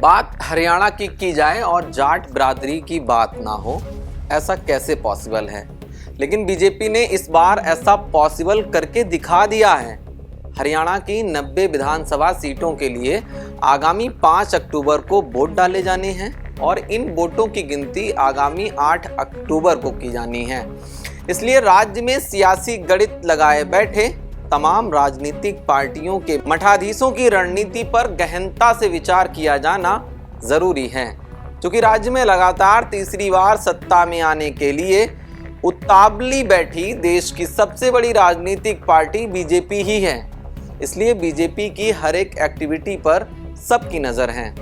बात हरियाणा की जाए और जाट बिरादरी की बात ना हो, ऐसा कैसे पॉसिबल है। लेकिन बीजेपी ने इस बार ऐसा पॉसिबल करके दिखा दिया है। हरियाणा की 90 विधानसभा सीटों के लिए आगामी 5 अक्टूबर को वोट डाले जाने हैं और इन वोटों की गिनती आगामी 8 अक्टूबर को की जानी है। इसलिए राज्य में सियासी गणित लगाए बैठे तमाम राजनीतिक पार्टियों के मठाधीशों की रणनीति पर गहनता से विचार किया जाना जरूरी है, क्योंकि राज्य में लगातार तीसरी बार सत्ता में आने के लिए उतावली बैठी देश की सबसे बड़ी राजनीतिक पार्टी बीजेपी ही है। इसलिए बीजेपी की हर एक एक्टिविटी पर सबकी नजर है।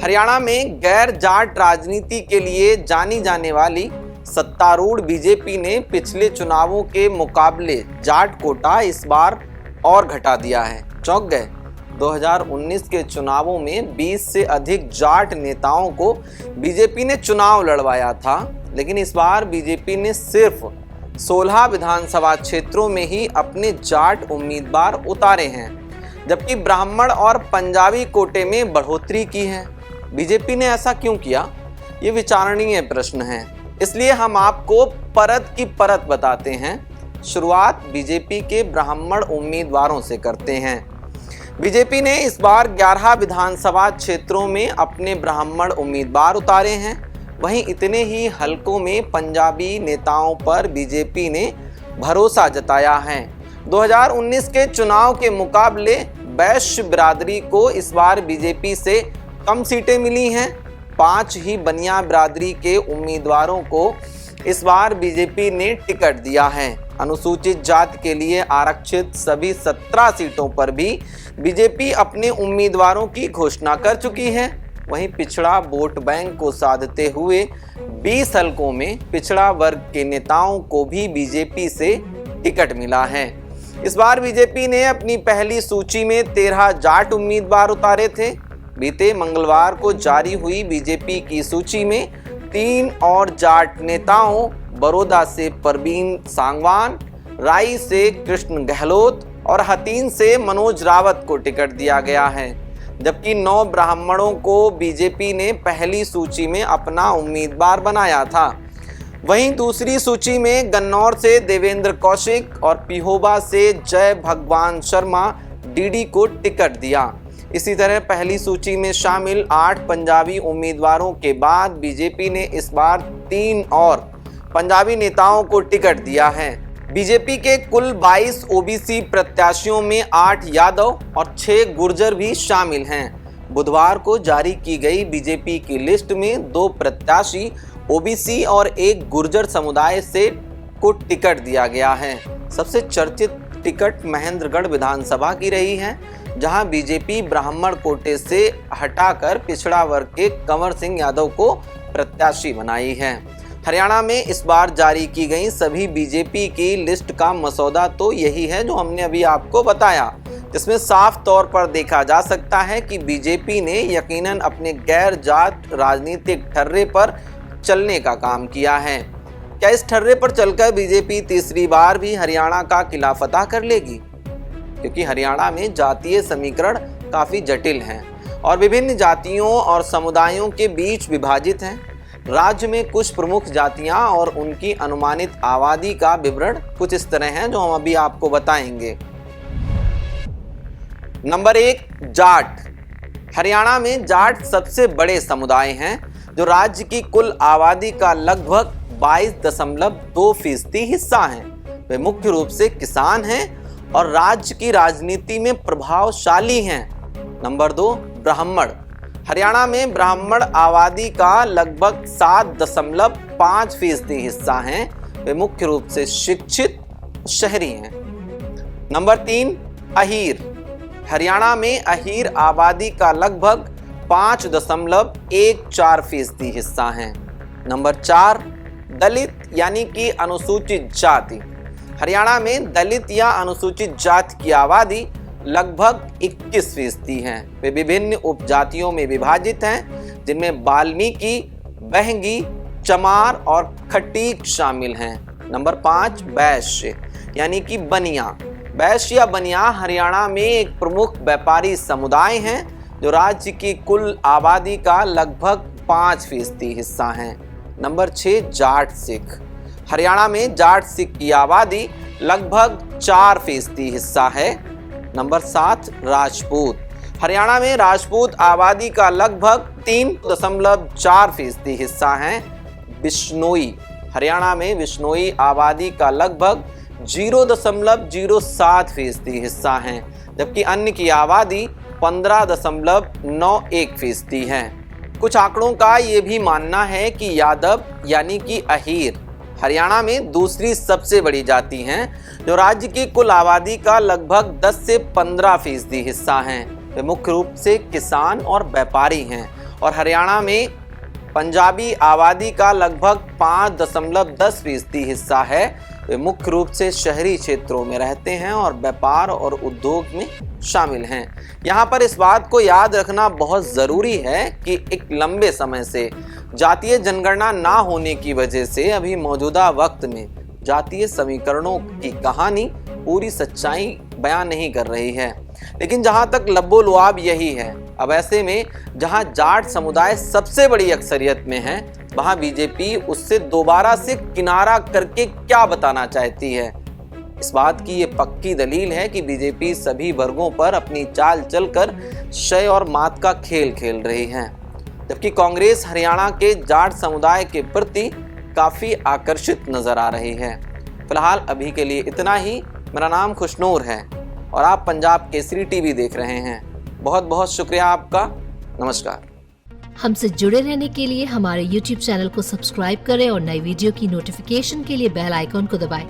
हरियाणा में गैर जाट राजनीति के लिए जानी जाने वाली सत्तारूढ़ बीजेपी ने पिछले चुनावों के मुकाबले जाट कोटा इस बार और घटा दिया है। चौंक गए। 2019 के चुनावों में 20 से अधिक जाट नेताओं को बीजेपी ने चुनाव लड़वाया था, लेकिन इस बार बीजेपी ने सिर्फ 16 विधानसभा क्षेत्रों में ही अपने जाट उम्मीदवार उतारे हैं, जबकि ब्राह्मण और पंजाबी कोटे में बढ़ोतरी की है। बीजेपी ने ऐसा क्यों किया, ये विचारणीय प्रश्न है। इसलिए हम आपको परत की परत बताते हैं। शुरुआत बीजेपी के ब्राह्मण उम्मीदवारों से करते हैं। बीजेपी ने इस बार 11 विधानसभा क्षेत्रों में अपने ब्राह्मण उम्मीदवार उतारे हैं। वहीं इतने ही हलकों में पंजाबी नेताओं पर बीजेपी ने भरोसा जताया है। 2019 के चुनाव के मुकाबले वैश्य बिरादरी को इस बार बीजेपी से कम सीटें मिली हैं। 5 ही बनिया बिरादरी के उम्मीदवारों को इस बार बीजेपी ने टिकट दिया है। अनुसूचित जाति के लिए आरक्षित सभी 17 सीटों पर भी बीजेपी अपने उम्मीदवारों की घोषणा कर चुकी है। वहीं पिछड़ा वोट बैंक को साधते हुए 20 हलकों में पिछड़ा वर्ग के नेताओं को भी बीजेपी से टिकट मिला है। इस बार बीजेपी ने अपनी पहली सूची में 13 जाट उम्मीदवार उतारे थे। बीते मंगलवार को जारी हुई बीजेपी की सूची में 3 और जाट नेताओं बड़ौदा से परवीन सांगवान, राई से कृष्ण गहलोत और हथीन से मनोज रावत को टिकट दिया गया है, जबकि 9 ब्राह्मणों को बीजेपी ने पहली सूची में अपना उम्मीदवार बनाया था। वहीं दूसरी सूची में गन्नौर से देवेंद्र कौशिक और पिहोबा से जय भगवान शर्मा डीडी को टिकट दिया। इसी तरह पहली सूची में शामिल 8 पंजाबी उम्मीदवारों के बाद बीजेपी ने इस बार 3 और पंजाबी नेताओं को टिकट दिया है। बीजेपी के कुल 22 ओबीसी प्रत्याशियों में 8 यादव और 6 गुर्जर भी शामिल हैं। बुधवार को जारी की गई बीजेपी की लिस्ट में 2 प्रत्याशी ओबीसी और 1 गुर्जर समुदाय से को टिकट दिया गया है। सबसे चर्चित टिकट महेंद्रगढ़ विधानसभा की रही है, जहां बीजेपी ब्राह्मण कोटे से हटाकर पिछड़ा वर्ग के कंवर सिंह यादव को प्रत्याशी बनाई है। हरियाणा में इस बार जारी की गई सभी बीजेपी की लिस्ट का मसौदा तो यही है जो हमने अभी आपको बताया, जिसमें साफ तौर पर देखा जा सकता है कि बीजेपी ने यकीनन अपने गैर जाट राजनीतिक ठर्रे पर चलने का काम किया है। क्या इस ठर्रे पर चलकर बीजेपी तीसरी बार भी हरियाणा का किला फतह कर लेगी? क्योंकि हरियाणा में जातीय समीकरण काफ़ी जटिल हैं और विभिन्न जातियों और समुदायों के बीच विभाजित हैं। राज्य में कुछ प्रमुख जातियां और उनकी अनुमानित आबादी का विवरण कुछ इस तरह है जो हम अभी आपको बताएंगे। नंबर 1, जाट। हरियाणा में जाट सबसे बड़े समुदाय हैं जो राज्य की कुल आबादी का लगभग 22.2% हिस्सा हैं। वे मुख्य रूप से किसान हैं और राज्य की राजनीति में प्रभावशाली हैं। नंबर 2, ब्राह्मण। हरियाणा में ब्राह्मण आबादी का लगभग 7.5% हिस्सा हैं। वे मुख्य रूप से शिक्षित शहरी हैं। नंबर 3, अहीर। हरियाणा में अहीर आबादी का लगभग 5.14% हिस्सा हैं। नंबर 4, दलित यानी कि अनुसूचित जाति। हरियाणा में दलित या अनुसूचित जाति की आबादी लगभग 21% है। वे विभिन्न उपजातियों में विभाजित हैं, जिनमें वाल्मीकि, बहंगी, चमार और खटीक शामिल हैं। नंबर 5, वैश्य यानी कि बनिया। वैश्य या बनिया हरियाणा में एक प्रमुख व्यापारी समुदाय हैं जो राज्य की कुल आबादी का लगभग 5% हिस्सा हैं। नंबर 6 जाट सिख। हरियाणा में जाट सिख की आबादी लगभग 4% हिस्सा है। नंबर 7 राजपूत। हरियाणा में राजपूत आबादी का लगभग 3.4% हिस्सा है। बिश्नोई। हरियाणा में बिश्नोई आबादी का लगभग 0.07% हिस्सा है, जबकि अन्य की आबादी 15.91% है। कुछ आंकड़ों का ये भी मानना है कि यादव यानी कि अहीर हरियाणा में दूसरी सबसे बड़ी जाति हैं, जो राज्य की कुल आबादी का लगभग 10 से 15% हिस्सा हैं। वे मुख्य रूप से किसान और व्यापारी हैं और हरियाणा में पंजाबी आबादी का लगभग 5.10% हिस्सा है। वे मुख्य रूप से शहरी क्षेत्रों में रहते हैं और व्यापार और उद्योग में शामिल हैं। यहाँ पर इस बात को याद रखना बहुत ज़रूरी है कि एक लंबे समय से जातीय जनगणना ना होने की वजह से अभी मौजूदा वक्त में जातीय समीकरणों की कहानी पूरी सच्चाई बयान नहीं कर रही है। लेकिन जहां तक लब्बो-लुआब यही है। अब ऐसे में जहां जाट समुदाय सबसे बड़ी अक्सरियत में है, वहां बीजेपी उससे दोबारा से किनारा करके क्या बताना चाहती है। इस बात की ये पक्की दलील है कि बीजेपी सभी वर्गों पर अपनी चाल चलकर शय और मात का खेल खेल रही है, जबकि कांग्रेस हरियाणा के जाट समुदाय के प्रति काफी आकर्षित नजर आ रही है। फिलहाल अभी के लिए इतना ही। मेरा नाम खुशनूर है और आप पंजाब केसरी टीवी देख रहे हैं। बहुत बहुत शुक्रिया आपका। नमस्कार। हमसे जुड़े रहने के लिए हमारे YouTube चैनल को सब्सक्राइब करें और नई वीडियो की नोटिफिकेशन के लिए बेल आइकॉन को दबाएं।